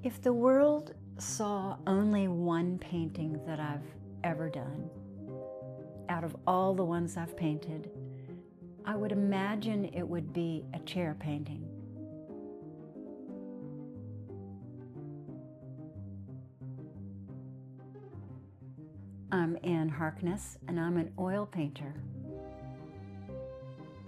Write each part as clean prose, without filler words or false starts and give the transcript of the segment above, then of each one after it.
If the world saw only one painting that I've ever done, out of all the ones I've painted, I would imagine it would be a chair painting. I'm Anne Harkness, and I'm an oil painter.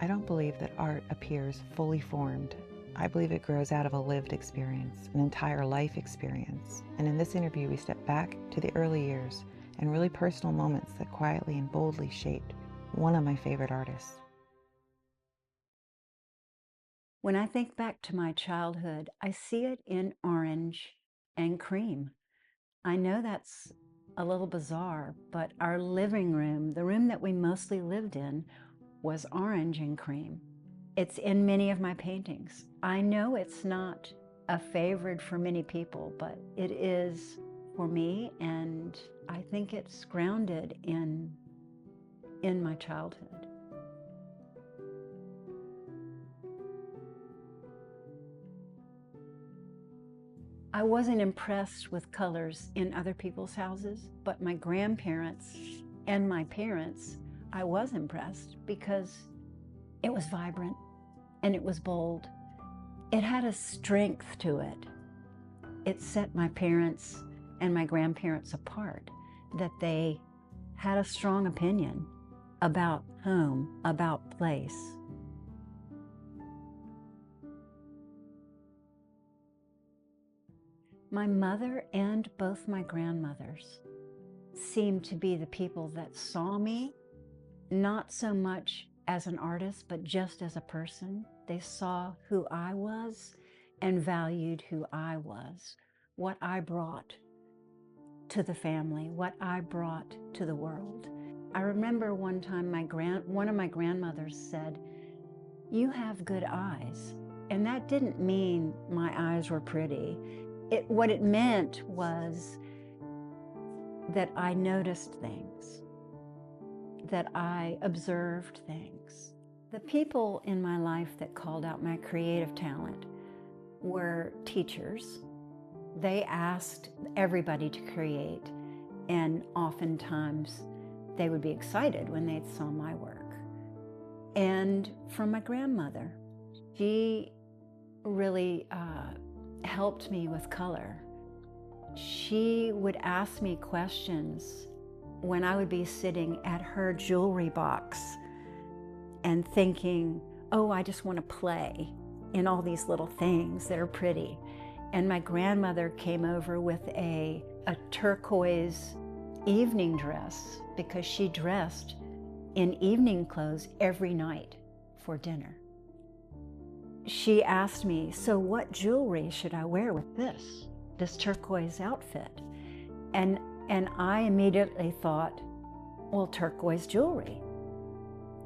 I don't believe that art appears fully formed. I believe it grows out of a lived experience, an entire life experience. And in this interview, we step back to the early years and really personal moments that quietly and boldly shaped one of my favorite artists. When I think back to my childhood, I see it in orange and cream. I know that's a little bizarre, but our living room, the room that we mostly lived in, was orange and cream. It's in many of my paintings. I know it's not a favorite for many people, but it is for me, and I think it's grounded in my childhood. I wasn't impressed with colors in other people's houses, but my grandparents and my parents, I was impressed because it was vibrant and it was bold. It had a strength to it. It set my parents and my grandparents apart, that they had a strong opinion about home, about place. My mother and both my grandmothers seemed to be the people that saw me, not so much as an artist, but just as a person. They saw who I was and valued who I was, what I brought to the family, what I brought to the world. I remember one time one of my grandmothers said, "You have good eyes." And that didn't mean my eyes were pretty. What it meant was that I noticed things, that I observed things. The people in my life that called out my creative talent were teachers. They asked everybody to create, and oftentimes they would be excited when they saw my work. And from my grandmother, she really helped me with color. She would ask me questions when I would be sitting at her jewelry box and thinking, oh, I just want to play in all these little things that are pretty. And my grandmother came over with a turquoise evening dress because she dressed in evening clothes every night for dinner. She asked me, so what jewelry should I wear with this turquoise outfit? And I immediately thought, well, turquoise jewelry.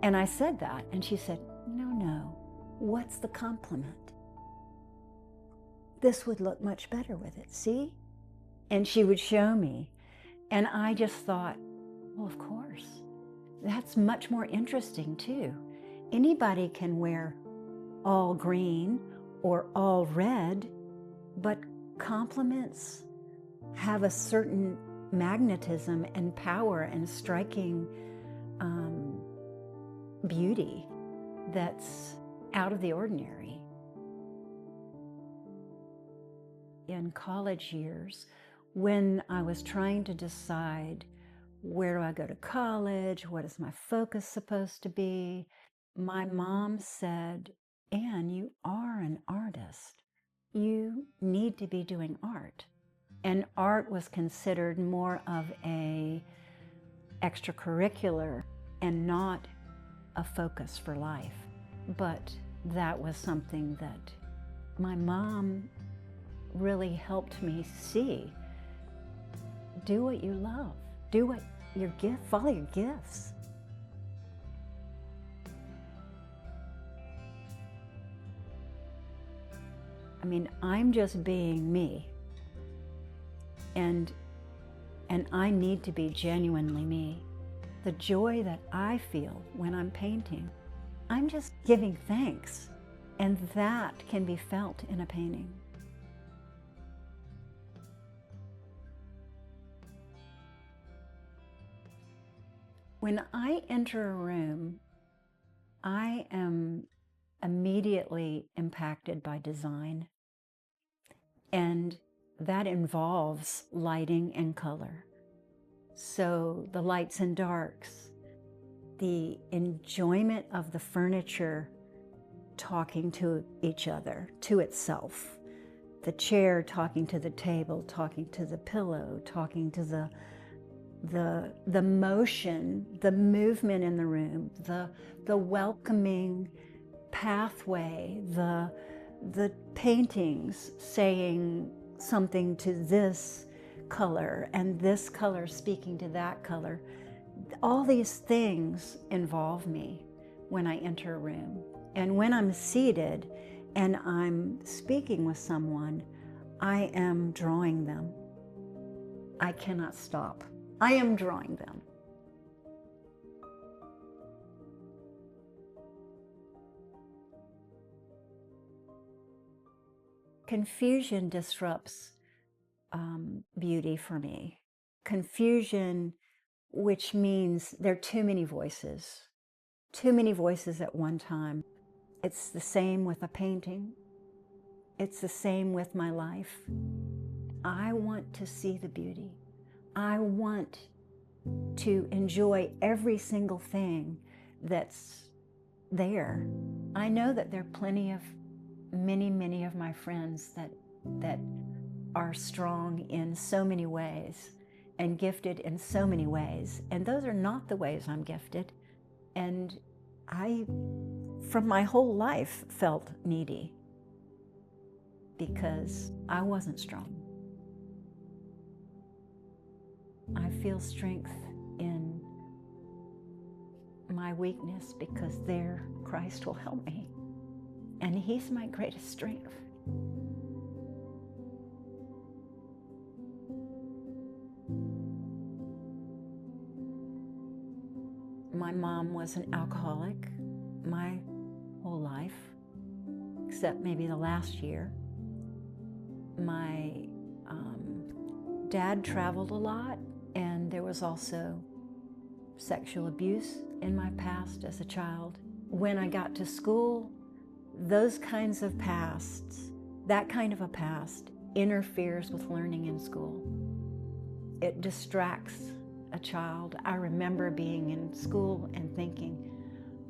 And I said that, and she said, no, what's the compliment? This would look much better with it, see? And she would show me, and I just thought, well, of course, that's much more interesting too. Anybody can wear all green or all red, but compliments have a certain magnetism and power and striking beauty that's out of the ordinary. In college years, when I was trying to decide where do I go to college, what is my focus supposed to be, my mom said, Anne, you are an artist. You need to be doing art. And art was considered more of a extracurricular and not a focus for life. But that was something that my mom really helped me see. Do what you love. Do what your gift, follow your gifts. I mean, I'm just being me. And I need to be genuinely me. The joy that I feel when I'm painting, I'm just giving thanks. And that can be felt in a painting. When I enter a room, I am immediately impacted by design, and that involves lighting and color. So the lights and darks, the enjoyment of the furniture talking to each other, to itself, the chair talking to the table, talking to the pillow, talking to the motion, the movement in the room, the welcoming pathway, the paintings saying something to this color and this color speaking to that color. All these things involve me when I enter a room. And when I'm seated and I'm speaking with someone, I am drawing them. I cannot stop. I am drawing them. Confusion disrupts beauty for me. Confusion, which means there are too many voices at one time. It's the same with a painting. It's the same with my life. I want to see the beauty. I want to enjoy every single thing that's there. I know that there are plenty of many of my friends that are strong in so many ways and gifted in so many ways, and those are not the ways I'm gifted. And I, from my whole life, felt needy because I wasn't strong. I feel strength in my weakness because there Christ will help me, and He's my greatest strength. My mom was an alcoholic my whole life, except maybe the last year. My dad traveled a lot, and there was also sexual abuse in my past as a child. When I got to school, those kinds of pasts, that kind of a past, interferes with learning in school. It distracts a child. I remember being in school and thinking,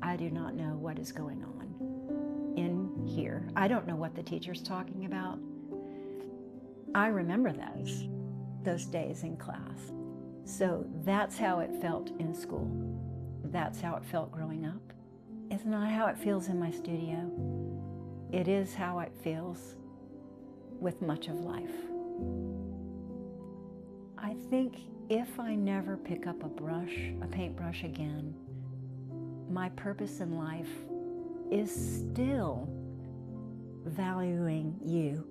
I do not know what is going on in here. I don't know what the teacher's talking about. I remember those days in class. So that's how it felt in school. That's how it felt growing up. It's not how it feels in my studio. It is how it feels with much of life. I think if I never pick up a paintbrush again, my purpose in life is still valuing you.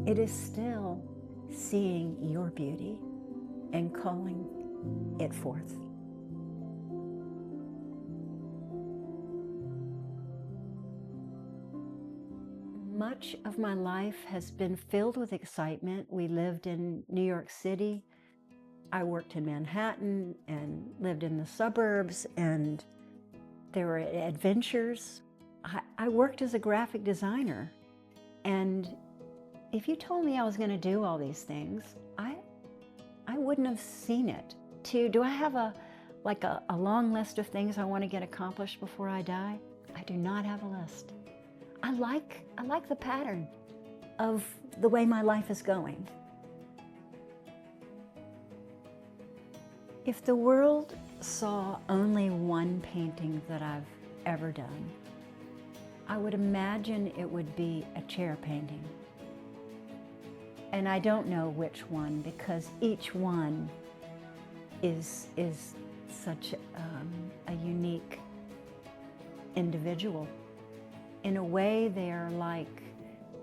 It is still seeing your beauty and calling it forth. Much of my life has been filled with excitement. We lived in New York City. I worked in Manhattan and lived in the suburbs, and there were adventures. I worked as a graphic designer, and if you told me I was going to do all these things, I wouldn't have seen it. Do I have a long list of things I want to get accomplished before I die? I do not have a list. I like the pattern of the way my life is going. If the world saw only one painting that I've ever done, I would imagine it would be a chair painting. And I don't know which one, because each one is such a unique individual. In a way, they are like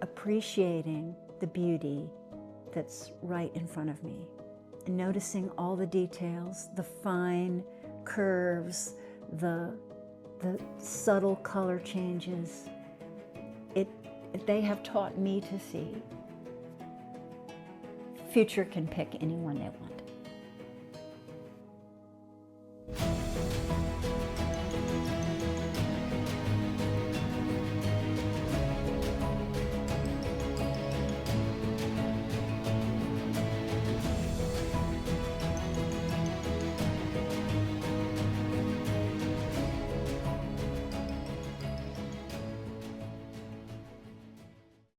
appreciating the beauty that's right in front of me, and noticing all the details, the fine curves, the subtle color changes. They have taught me to see. Future can pick anyone they want.